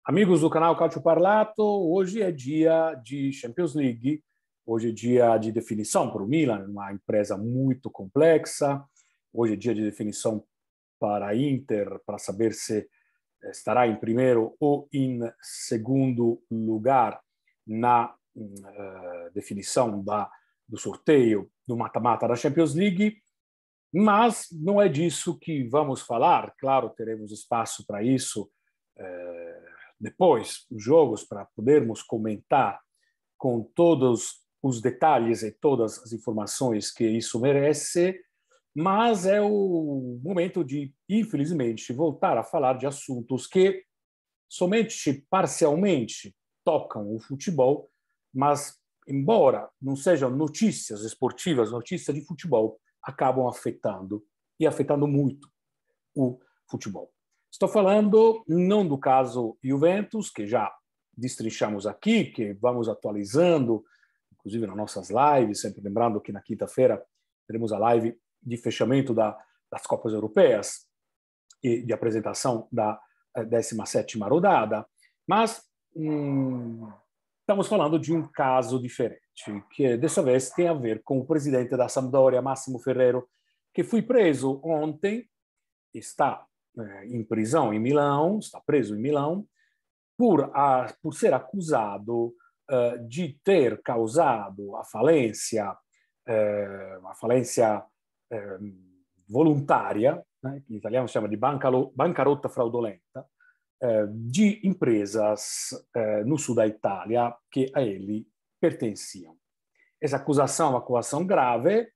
Amigos do canal Calcio Parlato, hoje é dia de Champions League, hoje é dia de definição para o Milan, uma empresa muito complexa, hoje é dia de definição para a Inter, para saber se estará em primeiro ou em segundo lugar na definição do sorteio do mata-mata da Champions League, mas não é disso que vamos falar. Claro, teremos espaço para isso depois dos jogos, para podermos comentar com todos os detalhes e todas as informações que isso merece, mas é o momento de, infelizmente, voltar a falar de assuntos que somente parcialmente tocam o futebol, mas, embora não sejam notícias esportivas, notícias de futebol, acabam afetando, e afetando muito, o futebol. Estou falando não do caso Juventus, que já destrinchamos aqui, que vamos atualizando, inclusive nas nossas lives, sempre lembrando que na quinta-feira teremos a live de fechamento das Copas Europeias e de apresentação da 17ª rodada, mas estamos falando de um caso diferente, que dessa vez tem a ver com o presidente da Sampdoria, Massimo Ferrero, que foi preso ontem, está em prisão em Milão, está preso em Milão, por ser acusado de ter causado a falência voluntária, né, que em italiano se chama de bancarotta fraudolenta, de empresas no sul da Itália que a ele pertenciam. Essa acusação é uma acusação grave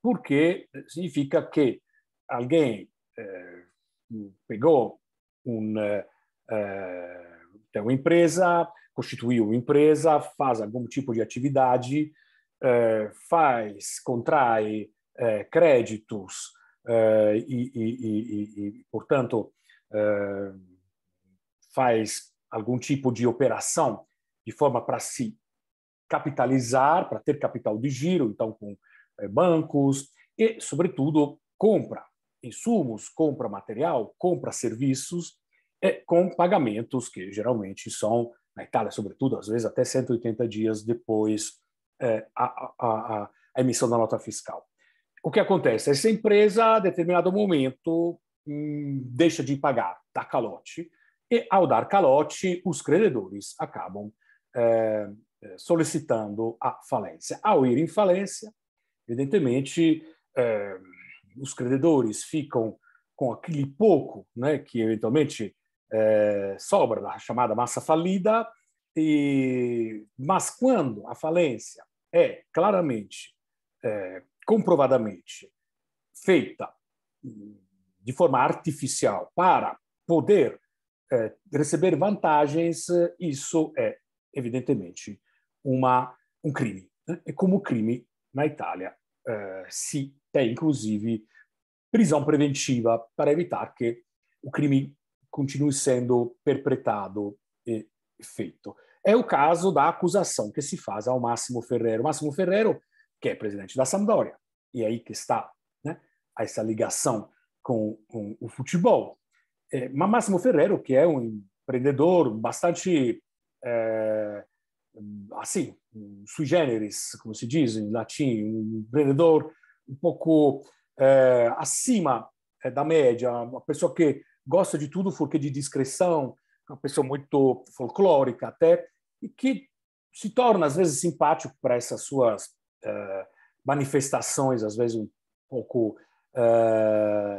porque significa que alguém pegou tem uma empresa, constituiu uma empresa, faz algum tipo de atividade, contrai créditos portanto, faz algum tipo de operação de forma para se capitalizar, para ter capital de giro, então com bancos, e, sobretudo, compra insumos, compra material, compra serviços, com pagamentos que geralmente são, na Itália, sobretudo, às vezes até 180 dias depois a emissão da nota fiscal. O que acontece? Essa empresa, a determinado momento, deixa de pagar, dá calote, e, ao dar calote, os credores acabam solicitando a falência. Ao ir em falência, evidentemente, os credores ficam com aquele pouco, né, que eventualmente sobra da chamada massa falida, mas quando a falência é claramente, comprovadamente feita de forma artificial para poder receber vantagens, isso é evidentemente um crime. Né? E como crime, na Itália, se tem inclusive prisão preventiva para evitar que o crime continue sendo perpetrado e feito. É o caso da acusação que se faz ao Massimo Ferrero. Massimo Ferrero, que é presidente da Sampdoria, e é aí que está, né, essa ligação com o futebol. Mas Massimo Ferrero, que é um empreendedor bastante assim, sui generis, como se diz em latim, um empreendedor um pouco acima da média, uma pessoa que gosta de tudo porque de discrição, uma pessoa muito folclórica até, e que se torna, às vezes, simpático para essas suas manifestações, às vezes um pouco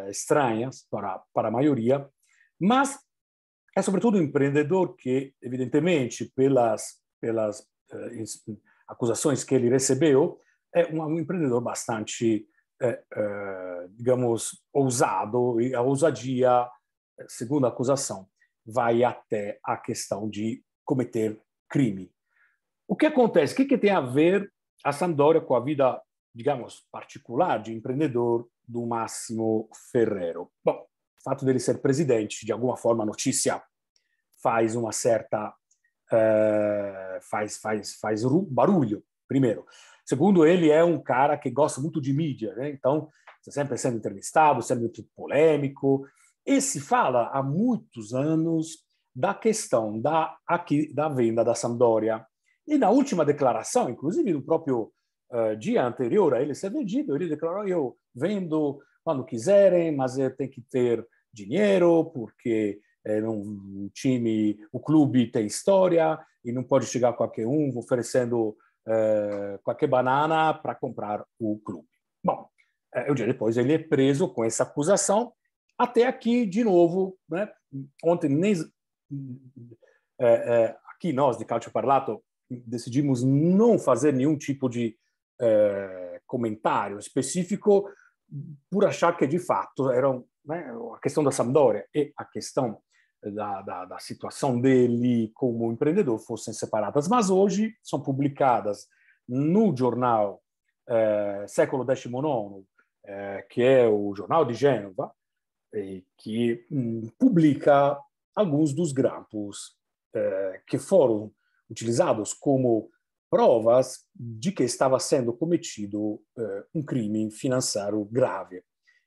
estranhas para a maioria, mas é, sobretudo, um empreendedor que, evidentemente, pelas acusações que ele recebeu, é um empreendedor bastante, digamos, ousado, e a ousadia, segundo a acusação, vai até a questão de cometer crime. O que acontece? O que tem a ver a Sampdoria com a vida, digamos, particular de empreendedor do Massimo Ferrero? Bom, o fato dele ser presidente, de alguma forma, a notícia faz uma certa faz barulho, primeiro. Segundo, ele é um cara que gosta muito de mídia, né? Então, está sempre sendo entrevistado, sempre muito polêmico. E se fala há muitos anos da questão da venda da Sampdoria. E na última declaração, inclusive no próprio dia anterior a ele ser vendido, ele declarou: eu vendo quando quiserem, mas tem que ter dinheiro, porque o clube tem história e não pode chegar qualquer um oferecendo qualquer banana para comprar o clube. Bom, um dia depois ele é preso com essa acusação. Até aqui, de novo, né? Ontem, aqui nós, de Calcio Parlato, decidimos não fazer nenhum tipo de comentário específico por achar que, de fato, eram, né, a questão da Sampdoria e a questão da situação dele como empreendedor fossem separadas. Mas hoje são publicadas no jornal Século XIX, que é o jornal de Gênova, que publica alguns dos grampos que foram utilizados como provas de que estava sendo cometido um crime financeiro grave.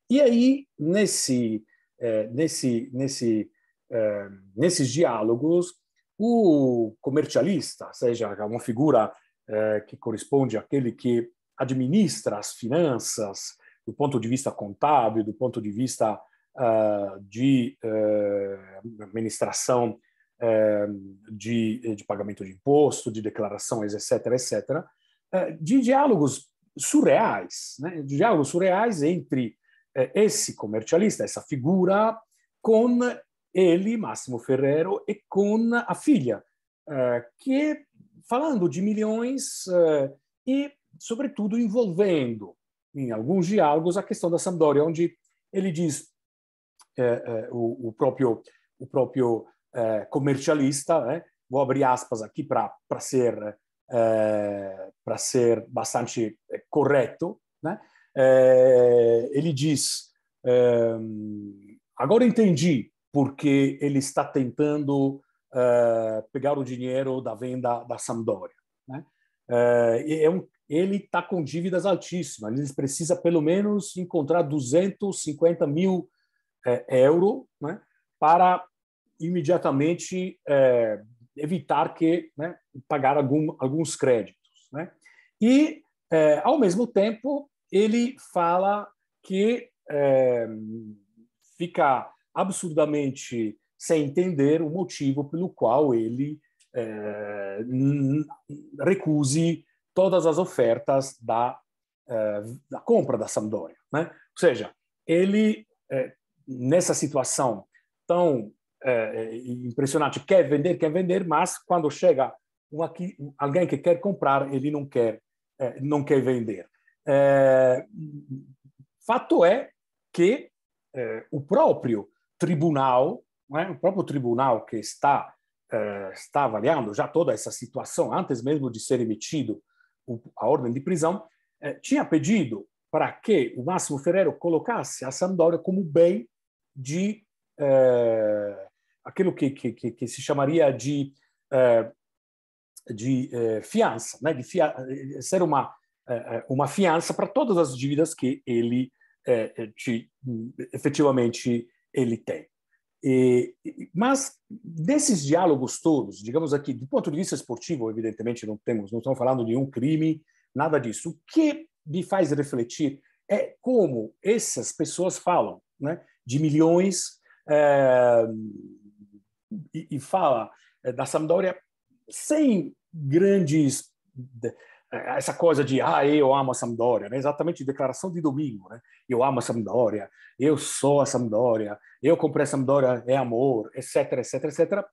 E aí, nesses diálogos, o comercialista, seja uma figura que corresponde àquele que administra as finanças do ponto de vista contábil, do ponto de vista de administração de pagamento de imposto, de declarações, etc., etc., de diálogos surreais, né? De diálogos surreais entre esse comercialista, essa figura, com ele, Massimo Ferrero, e com a filha, que falando de milhões e, sobretudo, envolvendo em alguns diálogos a questão da Sampdoria, onde ele diz, o próprio comercialista, né? Vou abrir aspas aqui para ser bastante correto, né? Ele diz: agora entendi porque ele está tentando pegar o dinheiro da venda da Sampdoria, né? Ele está com dívidas altíssimas, ele precisa pelo menos encontrar 250 mil euros, né, para imediatamente evitar que, né, pagar alguns créditos, né? E, ao mesmo tempo, ele fala que fica absurdamente sem entender o motivo pelo qual ele recuse todas as ofertas da compra da Sampdoria, né? Ou seja, ele, nessa situação tão impressionante, quer vender, mas quando chega alguém que quer comprar, ele não quer vender. Fato é que o próprio tribunal, né, que está avaliando já toda essa situação, antes mesmo de ser emitido a ordem de prisão, tinha pedido para que o Massimo Ferrero colocasse a Sampdoria como bem de aquilo que se chamaria de fiança, né? Ser uma fiança para todas as dívidas que ele efetivamente ele tem. Mas desses diálogos todos, digamos aqui, do ponto de vista esportivo, evidentemente não estamos falando de um crime, nada disso. O que me faz refletir é como essas pessoas falam, né, de milhões e fala da Sampdoria sem grandes essa coisa de eu amo a Sampdoria, né? Exatamente declaração de domingo, né? Eu amo a Sampdoria, eu sou a Sampdoria, eu comprei a Sampdoria, é amor, etc, etc, etc,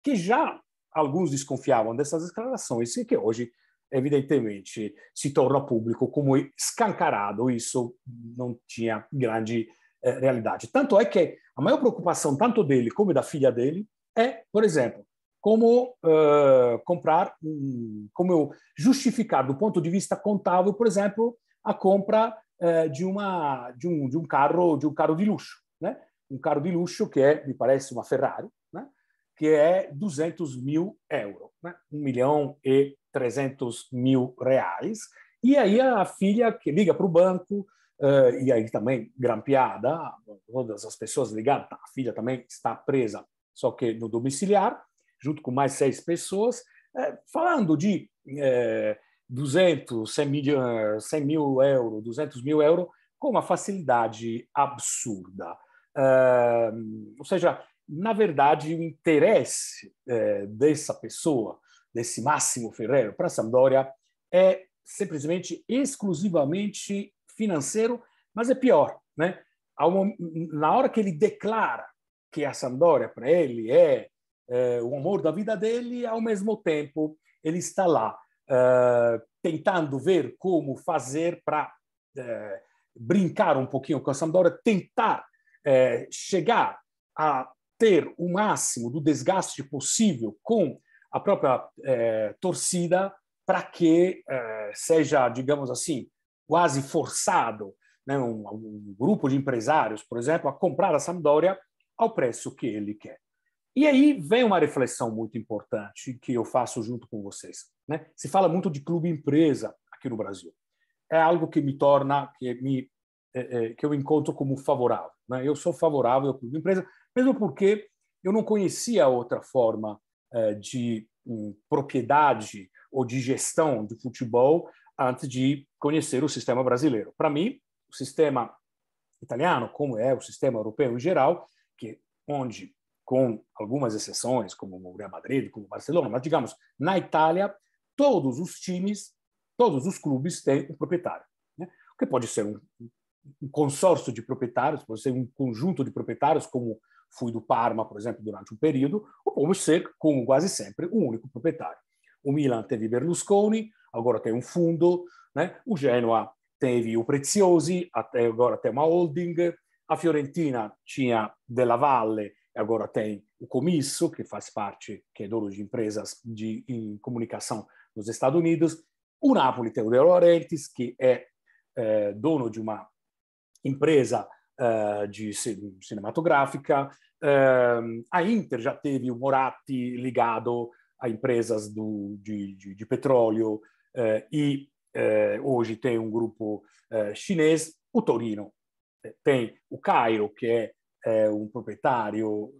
que já alguns desconfiavam dessas declarações e que hoje, evidentemente, se torna público como escancarado, isso não tinha grande realidade. Tanto é que a maior preocupação, tanto dele como da filha dele, é, por exemplo, como como justificar do ponto de vista contábil, por exemplo, a compra de um carro de luxo, né? Um carro de luxo que me parece uma Ferrari, né? Que é 200 mil euros, né? 1.300.000 reais. E aí a filha que liga para o banco, e aí também grampeada, todas as pessoas ligadas, a filha também está presa só que no domiciliar, junto com mais 6 pessoas, falando de 200, 100 mil euros, 200 mil euros, com uma facilidade absurda. Ou seja, na verdade, o interesse dessa pessoa, desse Máximo Ferrero, para a Sampdoria é simplesmente, exclusivamente financeiro, mas é pior, né? Na hora que ele declara que a Sampdoria para ele é o amor da vida dele, ao mesmo tempo ele está lá tentando ver como fazer para brincar um pouquinho com a Sampdoria, tentar chegar a ter o máximo do desgaste possível com a própria torcida para que seja, digamos assim, quase forçado, né, um grupo de empresários, por exemplo, a comprar a Sampdoria ao preço que ele quer. E aí vem uma reflexão muito importante que eu faço junto com vocês, né? Se fala muito de clube-empresa aqui no Brasil. É algo que me torna, que eu encontro como favorável, né? Eu sou favorável ao clube-empresa, mesmo porque eu não conhecia outra forma de propriedade ou de gestão de futebol antes de conhecer o sistema brasileiro. Para mim, o sistema italiano, como é o sistema europeu em geral, que onde, com algumas exceções, como o Real Madrid, como o Barcelona, mas, digamos, na Itália, todos os times, todos os clubes têm um proprietário, né? O que pode ser um consórcio de proprietários, pode ser um conjunto de proprietários, como foi do Parma, por exemplo, durante um período, ou pode ser, como quase sempre, um único proprietário. O Milan teve Berlusconi, agora tem um fundo, né? O Genoa teve o Preziosi, até agora tem uma holding, a Fiorentina tinha Della Valle, agora tem o Comisso, que faz parte, que é dono de empresas de comunicação nos Estados Unidos, o Napoli tem o De Laurentiis, que é dono de uma empresa de cinematográfica, a Inter já teve o Moratti ligado a empresas de petróleo e hoje tem um grupo chinês, o Torino tem o Cairo, que é um proprietário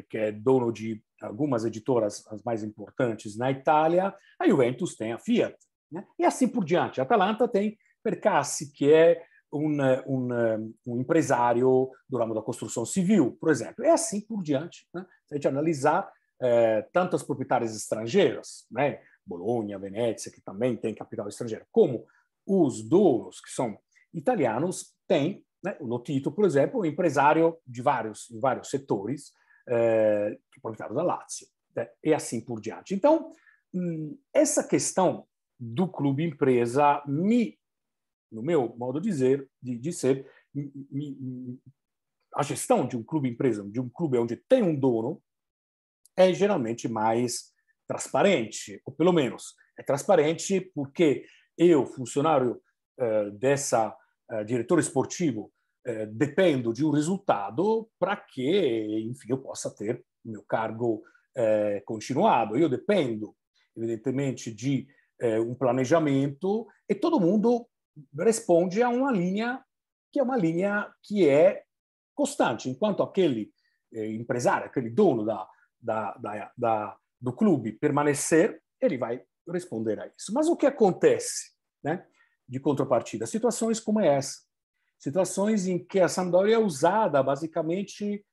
que é dono de algumas editoras as mais importantes na Itália, a Juventus tem a Fiat, né? E assim por diante. A Atalanta tem Percassi, que é um empresário do ramo da construção civil, por exemplo. É assim por diante, né? Se a gente analisar tantas proprietárias estrangeiras, né? Bologna, Venezia, que também tem capital estrangeiro, como os donos, que são italianos, têm, né? O Lotito, por exemplo, um empresário em vários setores, proprietário da Lazio, né? E assim por diante. Então, essa questão do clube empresa no meu modo de ser, a gestão de um clube empresa, de um clube onde tem um dono, é geralmente mais transparente, ou pelo menos é transparente porque eu, funcionário diretor esportivo, dependo de um resultado para que, enfim, eu possa ter meu cargo continuado. Eu dependo, evidentemente, de um planejamento e todo mundo responde a uma linha que é constante, enquanto aquele empresário, aquele dono do clube permanecer, ele vai responder a isso. Mas o que acontece, né, de contrapartida? Situações como essa. Situações em que a Sampdoria é usada basicamente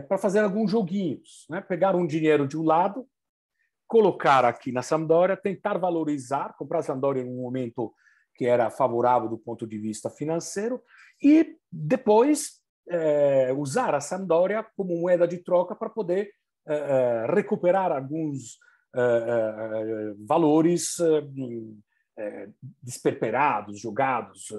para fazer alguns joguinhos, né? Pegar um dinheiro de um lado, colocar aqui na Sampdoria, tentar valorizar, comprar a Sampdoria em um momento que era favorável do ponto de vista financeiro e depois usar a Sampdoria como moeda de troca para poder recuperar alguns valores desperperados, jogados.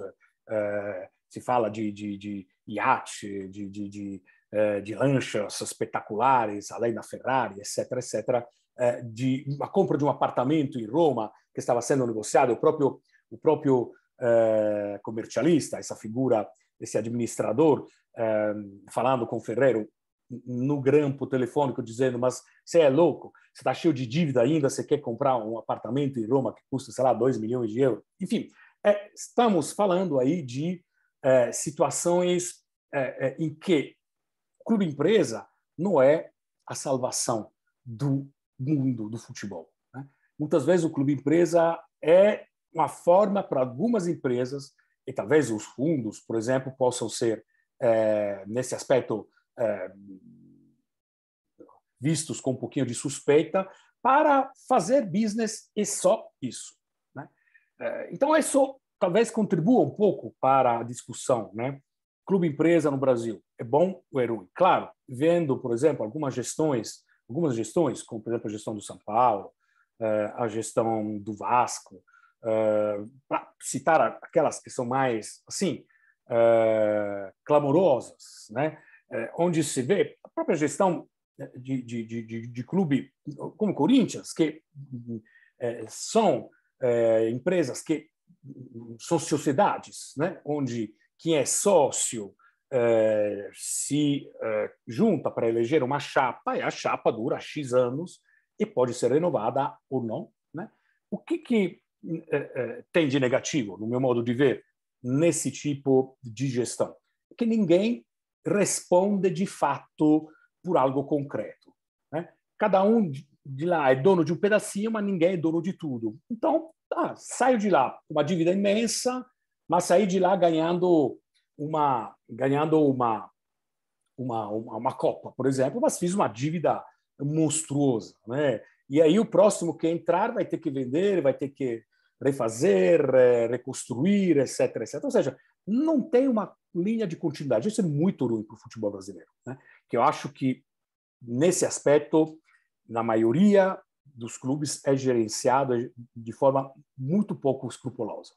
Se fala de iate, de lanchas espetaculares, além da Ferrari, etc., etc., de a compra de um apartamento em Roma que estava sendo negociado, o próprio comercialista, essa figura, esse administrador, falando com Ferrero no grampo telefônico, dizendo: mas você é louco, você está cheio de dívida ainda, você quer comprar um apartamento em Roma que custa, sei lá, 2 milhões de euros? Enfim, estamos falando aí de situações em que o clube empresa não é a salvação do mundo do futebol, né? Muitas vezes o clube empresa é uma forma para algumas empresas, e talvez os fundos, por exemplo, possam ser, nesse aspecto, vistos com um pouquinho de suspeita, para fazer business e só isso, né? Então, isso talvez contribua um pouco para a discussão, né? Clube-empresa no Brasil, é bom ou é ruim? Claro, vendo, por exemplo, algumas gestões, como, por exemplo, a gestão do São Paulo, a gestão do Vasco, para citar aquelas que são mais, assim, clamorosas, né? Onde se vê a própria gestão de clube como Corinthians, que são empresas que são sociedades, né? Onde quem é sócio se junta para eleger uma chapa e a chapa dura X anos e pode ser renovada ou não, né? O que tem de negativo, no meu modo de ver, nesse tipo de gestão? Que ninguém responde de fato por algo concreto, né? Cada um de lá é dono de um pedacinho, mas ninguém é dono de tudo. Então, saio de lá com uma dívida imensa, mas saí de lá ganhando uma Copa, por exemplo, mas fiz uma dívida monstruosa, né? E aí o próximo que entrar vai ter que vender, vai ter que refazer, reconstruir, etc, etc. Ou seja, não tem uma linha de continuidade. Isso é muito ruim para o futebol brasileiro, né? Que eu acho que, nesse aspecto, na maioria dos clubes, é gerenciado de forma muito pouco escrupulosa.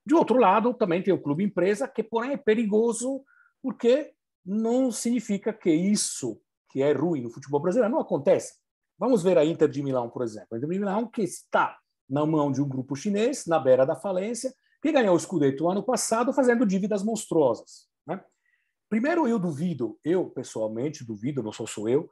De outro lado, também tem o clube empresa, que, porém, é perigoso porque não significa que isso que é ruim no futebol brasileiro não acontece. Vamos ver a Inter de Milão, por exemplo. A Inter de Milão, que está na mão de um grupo chinês, na beira da falência, que ganhou o Scudetto ano passado fazendo dívidas monstruosas, né? Primeiro, eu pessoalmente duvido, não sou eu,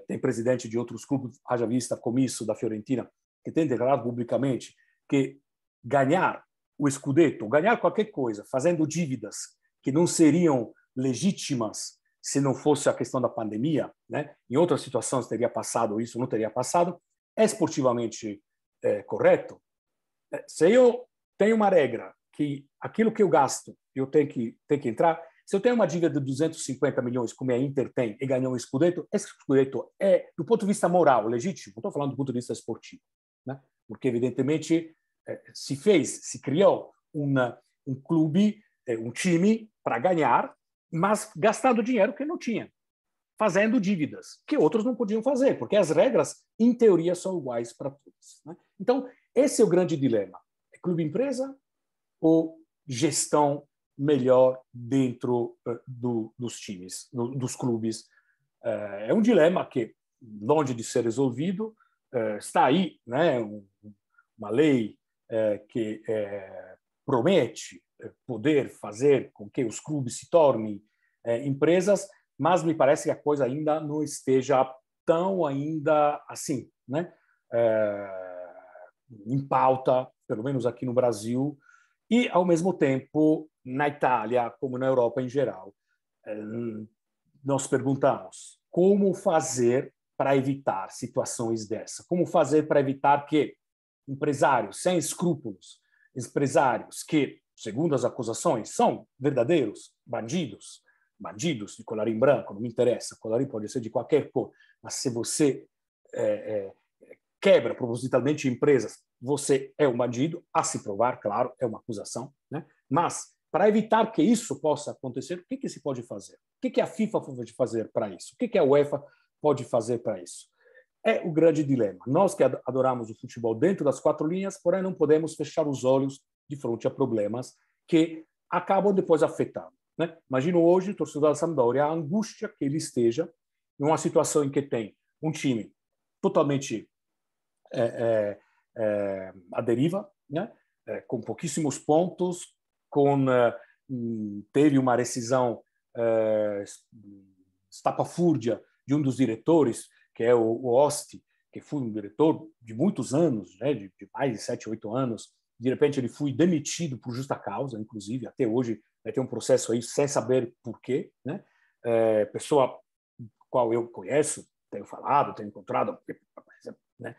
tem presidente de outros clubes, haja vista Comisso da Fiorentina, que tem declarado publicamente que ganhar o Scudetto, ganhar qualquer coisa, fazendo dívidas que não seriam legítimas se não fosse a questão da pandemia, né? Em outras situações teria passado isso, não teria passado, é esportivamente correto? Se eu tenho uma regra que aquilo que eu gasto, eu tenho que entrar, se eu tenho uma dívida de 250 milhões, como a Inter tem, e ganhou um Scudetto, esse Scudetto é, do ponto de vista moral, legítimo, não estou falando do ponto de vista esportivo, né? Porque, evidentemente, se criou um clube, um time para ganhar, mas gastando dinheiro que não tinha, fazendo dívidas que outros não podiam fazer, porque as regras, em teoria, são iguais para todos, né? Então, esse é o grande dilema. É clube-empresa ou gestão melhor dentro dos times, dos clubes? É um dilema que, longe de ser resolvido, está aí, né? Uma lei que promete poder fazer com que os clubes se tornem empresas, mas me parece que a coisa ainda não esteja tão ainda assim, né? Em pauta, pelo menos aqui no Brasil, e, ao mesmo tempo, na Itália, como na Europa em geral, nós perguntamos como fazer para evitar situações dessa, como fazer para evitar que empresários sem escrúpulos, empresários que, segundo as acusações, são verdadeiros bandidos de colarinho branco, não me interessa, colarinho pode ser de qualquer cor, mas se você quebra propositalmente empresas, você é um bandido, a se provar, claro, é uma acusação, né? Mas, para evitar que isso possa acontecer, o que se pode fazer? O que a FIFA pode fazer para isso? O que a UEFA pode fazer para isso? É o grande dilema. Nós que adoramos o futebol dentro das quatro linhas, porém não podemos fechar os olhos de frente a problemas que acabam depois afetando, né? Imagino hoje o torcedor da Sampdoria, a angústia que ele esteja em uma situação em que tem um time totalmente à deriva, né? Com pouquíssimos pontos, teve uma rescisão estapafúrdia de um dos diretores, que é o Osti, que foi um diretor de muitos anos, né? de mais de 7, 8 anos. De repente ele foi demitido por justa causa, inclusive, até hoje vai ter um processo aí sem saber por quê, né? Pessoa qual eu conheço, tenho falado, tenho encontrado, né,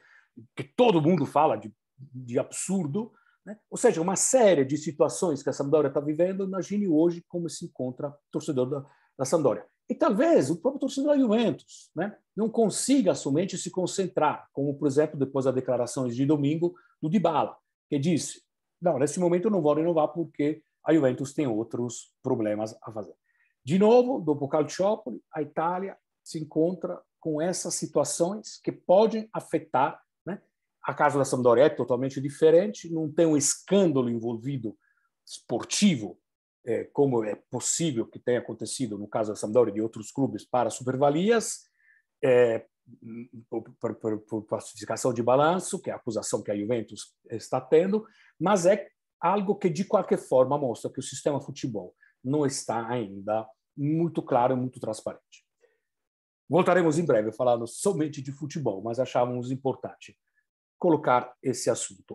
que todo mundo fala de absurdo, né? Ou seja, uma série de situações que a Sampdoria está vivendo. Imagine hoje como se encontra o torcedor da Sampdoria. E talvez o próprio torcedor da Juventus, né, não consiga somente se concentrar, como, por exemplo, depois das declarações de domingo do Dybala, que disse: não, nesse momento eu não vou renovar porque a Juventus tem outros problemas a fazer. De novo, dopo Calciopoli, a Itália se encontra com essas situações que podem afetar, né? A caso da Sampdoria é totalmente diferente, não tem um escândalo envolvido esportivo, como é possível que tenha acontecido no caso da Sampdoria e de outros clubes para supervalias, por falsificação de balanço, que é a acusação que a Juventus está tendo, mas é algo que, de qualquer forma, mostra que o sistema futebol não está ainda muito claro e muito transparente. Voltaremos em breve falando somente de futebol, mas achávamos importante colocar esse assunto.